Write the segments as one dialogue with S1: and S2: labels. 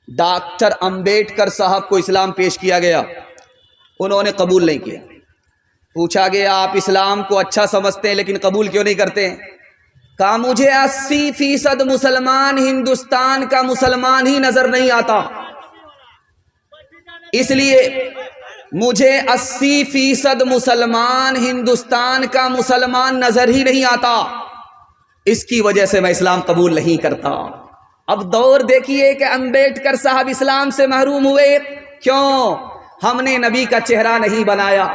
S1: Doctor Ambedkar صاحب کو اسلام پیش کیا گیا، انہوں نے قبول نہیں کیا۔ پوچھا گیا آپ اسلام کو اچھا سمجھتے ہیں لیکن قبول کیوں نہیں کرتے ہیں؟ کہا مجھے 80% مسلمان ہندوستان کا مسلمان ہی نظر نہیں آتا، اس لیے مجھے 80% مسلمان ہندوستان کا مسلمان نظر ہی نہیں آتا، اس کی وجہ سے میں اسلام قبول نہیں کرتا۔ اب دور دیکھیے کہ امبیڈکر صاحب اسلام سے محروم ہوئے، کیوں؟ ہم نے نبی کا چہرہ نہیں بنایا،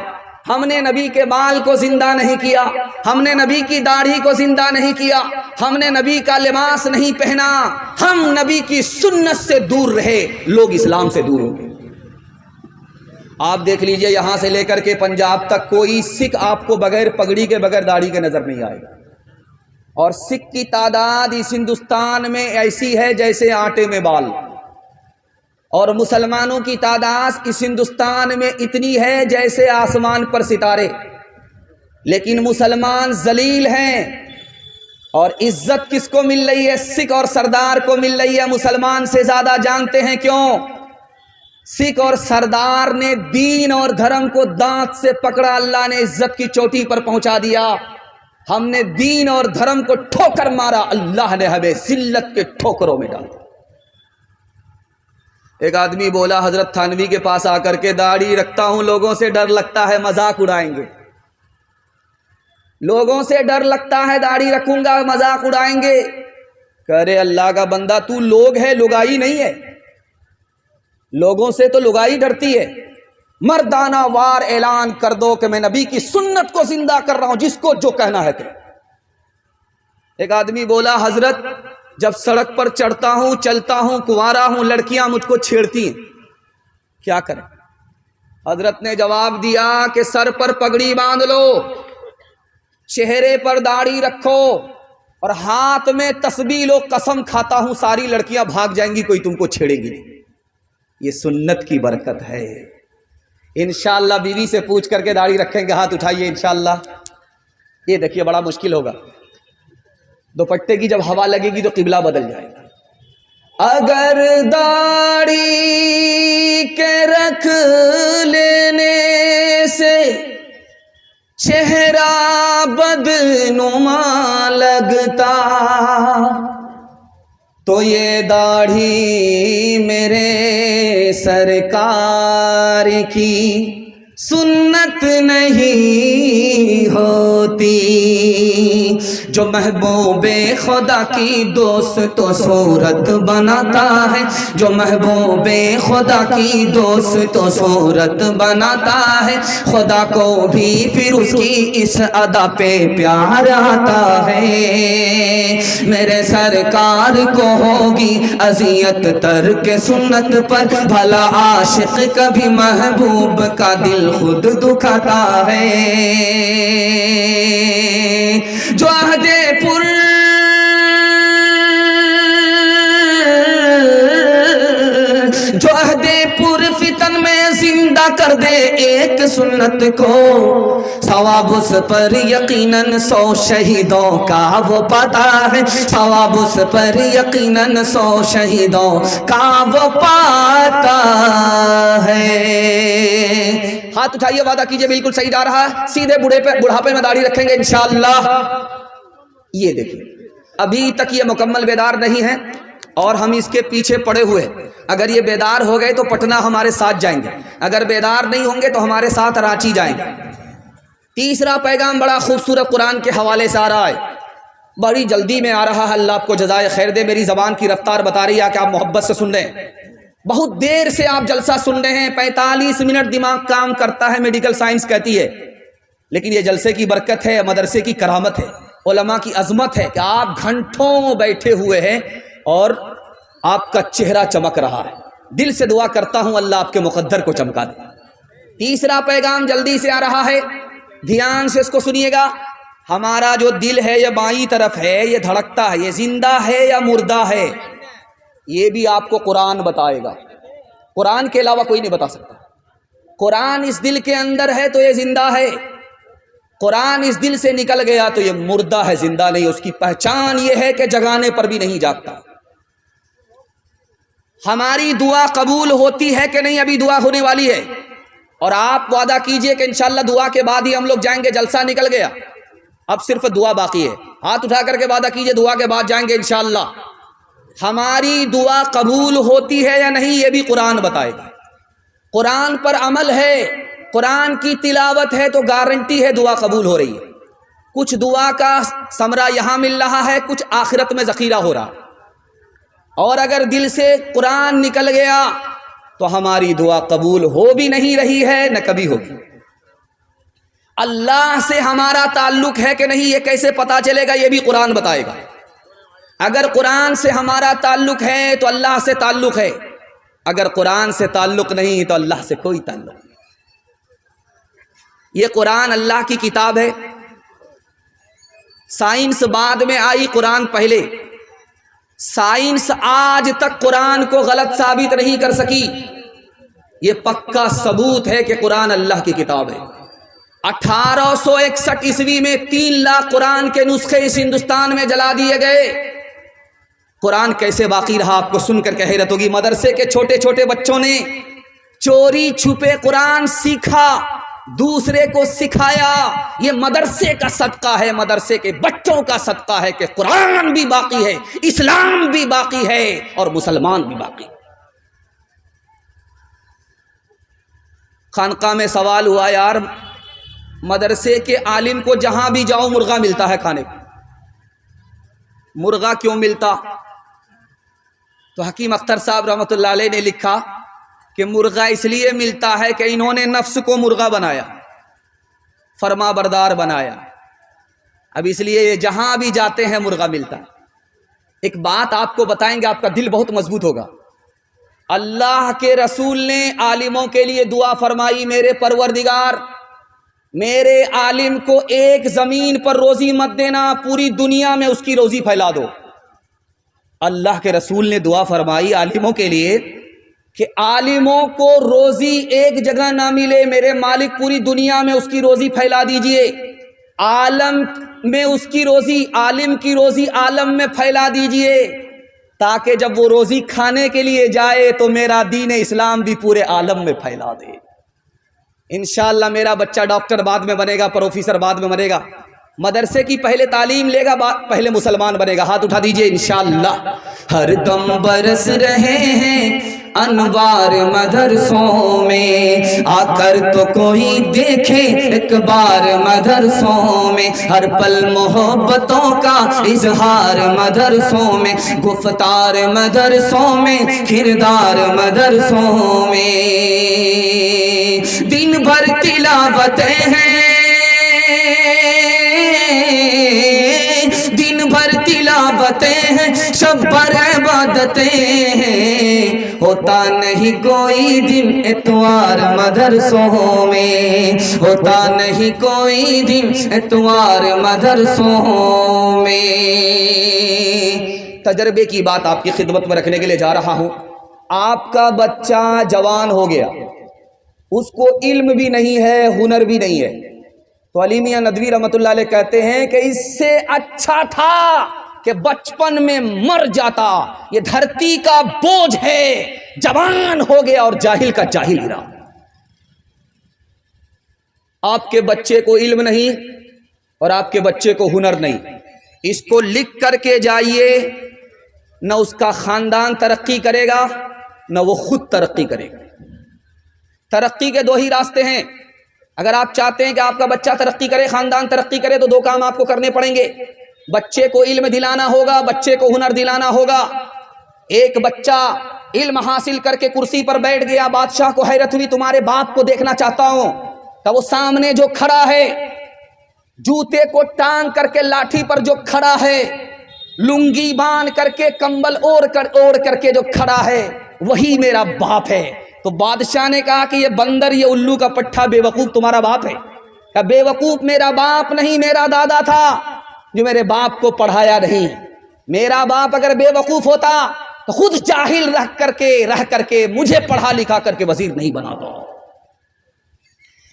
S1: ہم نے نبی کے بال کو زندہ نہیں کیا، ہم نے نبی کی داڑھی کو زندہ نہیں کیا، ہم نے نبی کا لباس نہیں پہنا، ہم نبی کی سنت سے دور رہے، لوگ اسلام سے دور ہو گئے۔ آپ دیکھ لیجئے یہاں سے لے کر کے پنجاب تک کوئی سکھ آپ کو بغیر پگڑی کے بغیر داڑھی کے نظر نہیں آئے گا، اور سکھ کی تعداد اس ہندوستان میں ایسی ہے جیسے آٹے میں بال، اور مسلمانوں کی تعداد اس ہندوستان میں اتنی ہے جیسے آسمان پر ستارے، لیکن مسلمان ذلیل ہیں، اور عزت کس کو مل رہی ہے؟ سکھ اور سردار کو مل رہی ہے، مسلمان سے زیادہ جانتے ہیں کیوں؟ سکھ اور سردار نے دین اور دھرم کو دانت سے پکڑا، اللہ نے عزت کی چوٹی پر پہنچا دیا، ہم نے دین اور دھرم کو ٹھوکر مارا، اللہ نے ہمیں ذلت کے ٹھوکروں میں ڈالا۔ ایک آدمی بولا حضرت تھانوی کے پاس آ کر کے داڑھی رکھتا ہوں، لوگوں سے ڈر لگتا ہے مذاق اڑائیں گے، لوگوں سے ڈر لگتا ہے داڑھی رکھوں گا مذاق اڑائیں گے۔ کہہ رہے اللہ کا بندہ تو لوگ ہے، لگائی نہیں ہے، لوگوں سے تو لگائی ڈرتی ہے، مردانہ وار اعلان کر دو کہ میں نبی کی سنت کو زندہ کر رہا ہوں، جس کو جو کہنا ہے کہ۔ ایک آدمی بولا حضرت جب سڑک پر چڑھتا ہوں چلتا ہوں کنوارا ہوں لڑکیاں مجھ کو چھیڑتی ہیں، کیا کریں؟ حضرت نے جواب دیا کہ سر پر پگڑی باندھ لو، چہرے پر داڑھی رکھو، اور ہاتھ میں تسبیح لو، قسم کھاتا ہوں ساری لڑکیاں بھاگ جائیں گی، کوئی تم کو چھیڑے گی نہیں۔ یہ سنت کی برکت ہے۔ انشاءاللہ بیوی سے پوچھ کر کے داڑھی رکھیں گے، ہاتھ اٹھائیے انشاءاللہ۔ یہ دیکھیے بڑا مشکل ہوگا، دوپٹے کی جب ہوا لگے گی تو قبلہ بدل جائے گا۔ اگر داڑھی کے رکھ لینے سے چہرہ بدنما لگتا تو یہ داڑھی میرے سرکار کی سنت نہیں ہوتی۔ جو محبوب خدا کی دوست تو صورت بناتا ہے، جو محبوب خدا کی دوست تو صورت بناتا ہے، خدا کو بھی پھر اس کی اس ادا پہ پیار آتا ہے۔ میرے سرکار کو ہوگی اذیت ترک سنت پر، بھلا عاشق کبھی محبوب کا دل خود دکھاتا ہے۔ جو عہد پر فتن میں زندہ کر دے ایک سنت کو، ثواب اس پر یقیناً 100 شہیدوں کا وہ پاتا ہے، ثواب اس پر یقیناً 100 شہیدوں کا وہ پاتا ہے۔ ہاتھ اٹھائیے، وعدہ کیجئے بالکل صحیح جا رہا ہے، سیدھے بڑھاپے میں داڑھی رکھیں گے انشاءاللہ۔ یہ دیکھیں ابھی تک یہ مکمل بیدار نہیں ہے اور ہم اس کے پیچھے پڑے ہوئے ہیں۔ اگر یہ بیدار ہو گئے تو پٹنہ ہمارے ساتھ جائیں گے، اگر بیدار نہیں ہوں گے تو ہمارے ساتھ رانچی جائیں گے۔ تیسرا پیغام بڑا خوبصورت قرآن کے حوالے سے آ رہا ہے، بڑی جلدی میں آ رہا ہے، اللہ آپ کو جزائے خیر دے۔ میری زبان کی رفتار بتا رہی ہے کہ آپ محبت سے سن رہے ہیں، بہت دیر سے آپ جلسہ سن رہے ہیں، 45 منٹ دماغ کام کرتا ہے، میڈیکل سائنس کہتی ہے، لیکن یہ جلسے کی برکت ہے، مدرسے کی کرامت ہے، علماء کی عظمت ہے کہ آپ گھنٹوں بیٹھے ہوئے ہیں اور آپ کا چہرہ چمک رہا ہے۔ دل سے دعا کرتا ہوں اللہ آپ کے مقدر کو چمکا دے۔ تیسرا پیغام جلدی سے آ رہا ہے، دھیان سے اس کو سنیے گا۔ ہمارا جو دل ہے یہ بائیں طرف ہے، یہ دھڑکتا ہے، یہ زندہ ہے یا مردہ ہے، یہ بھی آپ کو قرآن بتائے گا، قرآن کے علاوہ کوئی نہیں بتا سکتا۔ قرآن اس دل کے اندر ہے تو یہ زندہ ہے، قرآن اس دل سے نکل گیا تو یہ مردہ ہے، زندہ نہیں۔ اس کی پہچان یہ ہے کہ جگانے پر بھی نہیں جاگتا۔ ہماری دعا قبول ہوتی ہے کہ نہیں؟ ابھی دعا ہونے والی ہے، اور آپ وعدہ کیجئے کہ انشاءاللہ دعا کے بعد ہی ہم لوگ جائیں گے، جلسہ نکل گیا، اب صرف دعا باقی ہے۔ ہاتھ اٹھا کر کے وعدہ کیجئے دعا کے بعد جائیں گے انشاءاللہ۔ ہماری دعا قبول ہوتی ہے یا نہیں یہ بھی قرآن بتائے گا۔ قرآن پر عمل ہے، قرآن کی تلاوت ہے تو گارنٹی ہے دعا قبول ہو رہی ہے۔ کچھ دعا کا ثمرہ یہاں مل رہا ہے، کچھ آخرت میں ذخیرہ ہو رہا، اور اگر دل سے قرآن نکل گیا تو ہماری دعا قبول ہو بھی نہیں رہی ہے، نہ کبھی ہوگی۔ اللہ سے ہمارا تعلق ہے کہ نہیں یہ کیسے پتا چلے گا؟ یہ بھی قرآن بتائے گا۔ اگر قرآن سے ہمارا تعلق ہے تو اللہ سے تعلق ہے، اگر قرآن سے تعلق نہیں تو اللہ سے کوئی تعلق نہیں۔ یہ قرآن اللہ کی کتاب ہے، سائنس بعد میں آئی، قرآن پہلے۔ سائنس آج تک قرآن کو غلط ثابت نہیں کر سکی، یہ پکا ثبوت ہے کہ قرآن اللہ کی کتاب ہے۔ 1861 عیسوی میں 3 لاکھ قرآن کے نسخے اس ہندوستان میں جلا دیے گئے۔ قرآن کیسے باقی رہا؟ آپ کو سن کر کہ حیرت ہوگی۔ مدرسے کے چھوٹے چھوٹے بچوں نے چوری چھپے قرآن سیکھا، دوسرے کو سکھایا۔ یہ مدرسے کا صدقہ ہے، مدرسے کے بچوں کا صدقہ ہے کہ قرآن بھی باقی ہے، اسلام بھی باقی ہے، اور مسلمان بھی باقی۔ خانقاہ میں سوال ہوا، یار مدرسے کے عالم کو جہاں بھی جاؤ مرغا ملتا ہے کھانے کو، مرغا کیوں ملتا؟ تو حکیم اختر صاحب رحمۃ اللہ علیہ نے لکھا کہ مرغا اس لیے ملتا ہے کہ انہوں نے نفس کو مرغا بنایا، فرما بردار بنایا، اب اس لیے یہ جہاں بھی جاتے ہیں مرغا ملتا ہے۔ ایک بات آپ کو بتائیں گے، آپ کا دل بہت مضبوط ہوگا۔ اللہ کے رسول نے عالموں کے لیے دعا فرمائی، میرے پروردگار میرے عالم کو ایک زمین پر روزی مت دینا، پوری دنیا میں اس کی روزی پھیلا دو۔ اللہ کے رسول نے دعا فرمائی عالموں کے لیے کہ عالموں کو روزی ایک جگہ نہ ملے، میرے مالک پوری دنیا میں اس کی روزی پھیلا دیجئے۔ عالم میں اس کی روزی، عالم کی روزی عالم میں پھیلا دیجئے، تاکہ جب وہ روزی کھانے کے لیے جائے تو میرا دین اسلام بھی پورے عالم میں پھیلا دے۔ انشاءاللہ میرا بچہ ڈاکٹر بعد میں بنے گا، پروفیسر بعد میں بنے گا، مدرسے کی پہلے تعلیم لے گا، پہلے مسلمان بنے گا۔ ہاتھ اٹھا دیجئے انشاءاللہ۔ ہر دم برس رہے ہیں انوار مدرسوں میں، آ کر تو کوئی دیکھے ایک بار مدرسوں میں، ہر پل محبتوں کا اظہار مدرسوں میں، گفتار مدرسوں میں، کردار مدرسوں میں، دن بھر تلاوتیں ہیں، دن بھر تلاوتیں ہیں، شب بھر عبادتیں ہیں، ہوتا نہیں کوئی دن اتوار مدرسوں میں، ہوتا نہیں کوئی دن اتوار مدرسوں میں۔ تجربے کی بات آپ کی خدمت میں رکھنے کے لیے جا رہا ہوں۔ آپ کا بچہ جوان ہو گیا، اس کو علم بھی نہیں ہے، ہنر بھی نہیں ہے، تو علی میاں ندوی رحمۃ اللہ علیہ کہتے ہیں کہ اس سے اچھا تھا کہ بچپن میں مر جاتا، یہ دھرتی کا بوجھ ہے، جوان ہو گیا اور جاہل کا جاہل ہی رہا۔ آپ کے بچے کو علم نہیں اور آپ کے بچے کو ہنر نہیں، اس کو لکھ کر کے جائیے، نہ اس کا خاندان ترقی کرے گا نہ وہ خود ترقی کرے گا۔ ترقی کے 2 ہی راستے ہیں۔ اگر آپ چاہتے ہیں کہ آپ کا بچہ ترقی کرے، خاندان ترقی کرے، تو 2 کام آپ کو کرنے پڑیں گے۔ بچے کو علم دلانا ہوگا، بچے کو ہنر دلانا ہوگا۔ ایک بچہ علم حاصل کر کے کرسی پر بیٹھ گیا، بادشاہ کو حیرت ہوئی، تمہارے باپ کو دیکھنا چاہتا ہوں، تو وہ سامنے جو کھڑا ہے، جوتے کو ٹانگ کر کے لاٹھی پر جو کھڑا ہے، لنگی باندھ کر کے کمبل اوڑھ کر کے جو کھڑا ہے، وہی میرا باپ ہے۔ تو بادشاہ نے کہا کہ یہ بندر، یہ الو کا پٹھا بے وقوف تمہارا باپ ہے؟ کہ بے وقوف میرا باپ نہیں، میرا دادا تھا جو میرے باپ کو پڑھایا نہیں۔ میرا باپ اگر بے وقوف ہوتا تو خود جاہل رہ کر کے مجھے پڑھا لکھا کر کے وزیر نہیں بناتا۔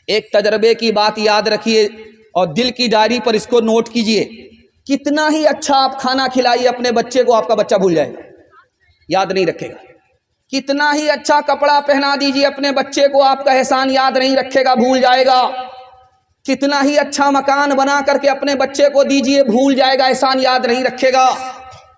S1: ایک تجربے کی بات یاد رکھیے اور دل کی ڈائری پر اس کو نوٹ کیجئے، کتنا ہی اچھا آپ کھانا کھلائیے اپنے بچے کو، آپ کا بچہ بھول جائے گا، یاد نہیں رکھے گا۔ کتنا ہی اچھا کپڑا پہنا دیجیے اپنے بچے کو، آپ کا احسان یاد نہیں رکھے گا، بھول جائے گا۔ کتنا ہی اچھا مکان بنا کر کے اپنے بچے کو دیجیے، بھول جائے گا، احسان یاد نہیں رکھے گا۔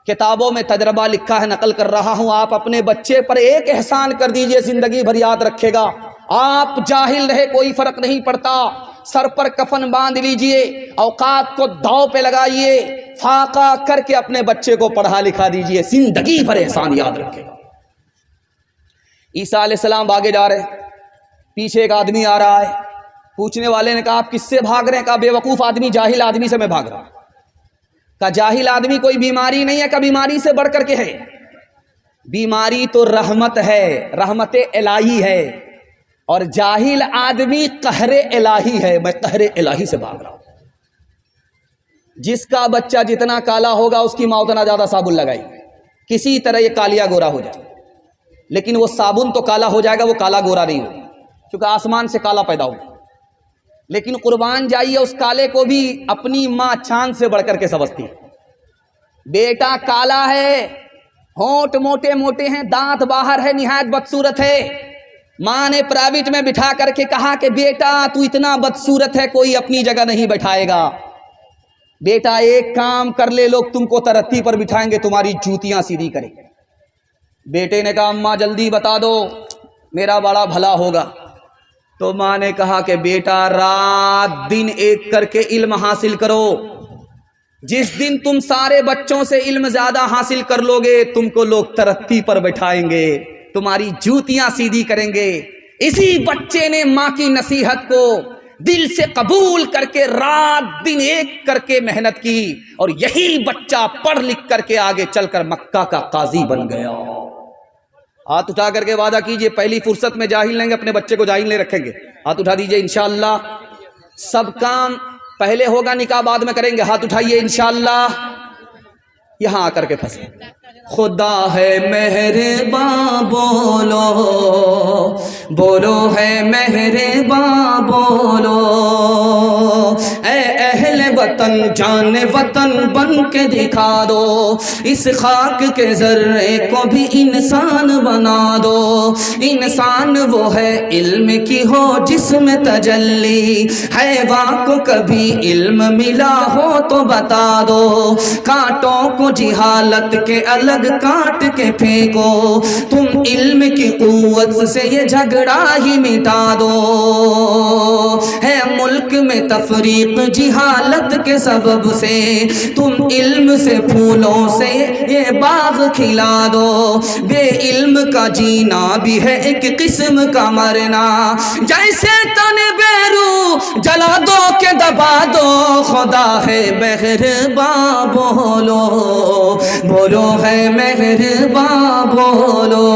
S1: کتابوں میں تجربہ لکھا ہے، نقل کر رہا ہوں، آپ اپنے بچے پر ایک احسان کر دیجئے، زندگی بھر یاد رکھے گا۔ آپ جاہل رہے کوئی فرق نہیں پڑتا، سر پر کفن باندھ لیجئے، اوقات کو داؤ پہ لگائیے، فاقہ کر کے اپنے بچے کو پڑھا لکھا دیجئے، زندگی بھر احسان یاد رکھے گا۔ عیسیٰ علیہ السلام آگے جا رہے ہیں، پیچھے ایک آدمی آ رہا ہے، پوچھنے والے نے کہا آپ کس سے بھاگ رہے ہیں؟ کہا بے وقوف آدمی، جاہل آدمی سے میں بھاگ رہا ہوں۔ کہ جاہل آدمی کوئی بیماری نہیں ہے، کہ بیماری سے بڑھ کر کے ہے، بیماری تو رحمت ہے، رحمت الہی ہے، اور جاہل آدمی قہر الہی ہے، میں قہر الہی سے بھاگ رہا ہوں۔ جس کا بچہ جتنا کالا ہوگا اس کی ماں اتنا زیادہ صابن لگائی، کسی طرح یہ کالیا گورا ہو جائے، لیکن وہ صابن تو کالا ہو جائے گا، وہ کالا گورا نہیں ہوگا، کیونکہ آسمان سے کالا پیدا ہوگا۔ لیکن قربان جائیے اس کالے کو بھی اپنی ماں چاند سے بڑھ کر کے سمجھتی ہے۔ بیٹا کالا ہے، ہونٹ موٹے موٹے ہیں، دانت باہر ہے، نہایت بدصورت ہے، ماں نے پرائیویٹ میں بٹھا کر کے کہا کہ بیٹا تو اتنا بدصورت ہے، کوئی اپنی جگہ نہیں بٹھائے گا، بیٹا ایک کام کر لے، لوگ تم کو ترقی پر بٹھائیں گے، تمہاری جوتیاں سیدھی کریں گے۔ بیٹے نے کہا اماں جلدی بتا دو، میرا بڑا بھلا ہوگا۔ تو ماں نے کہا کہ بیٹا رات دن ایک کر کے علم حاصل کرو، جس دن تم سارے بچوں سے علم زیادہ حاصل کر لو گے، تم کو لوگ ترقی پر بٹھائیں گے، تمہاری جوتیاں سیدھی کریں گے۔ اسی بچے نے ماں کی نصیحت کو دل سے قبول کر کے رات دن ایک کر کے محنت کی، اور یہی بچہ پڑھ لکھ کر کے آگے چل کر مکہ کا قاضی بن گیا۔ ہاتھ اٹھا کر کے وعدہ کیجئے پہلی فرصت میں جاہل لیں گے، اپنے بچے کو جاہل نہیں رکھیں گے۔ ہاتھ اٹھا دیجئے، انشاءاللہ سب کام پہلے ہوگا، نکاح بعد میں کریں گے۔ ہاتھ اٹھائیے انشاءاللہ، یہاں آ کر کے پھنسے۔ خدا ہے مہرباں بولو، بولو ہے مہرباں بولو، اے اہل وطن جان وطن بن کے دکھا دو، اس خاک کے ذرے کو بھی انسان بنا دو۔ انسان وہ ہے علم کی ہو جس میں تجلی، حیوان کو کبھی علم ملا ہو تو بتا دو، کانٹوں کو جہالت کے الگ کاٹ کے پھینکو، تم علم کی قوت سے یہ جھگڑا ہی مٹا دو۔ ہے ملک میں تفریق جہالت کے سبب سے، تم علم سے پھولوں سے یہ باغ کھلا دو۔ بے علم کا جینا بھی ہے ایک قسم کا مرنا، جیسے تن بے روح جلا دو کہ دبا دو۔ خدا ہے مہرباں بولو، بولو ہے مہرباں بولو۔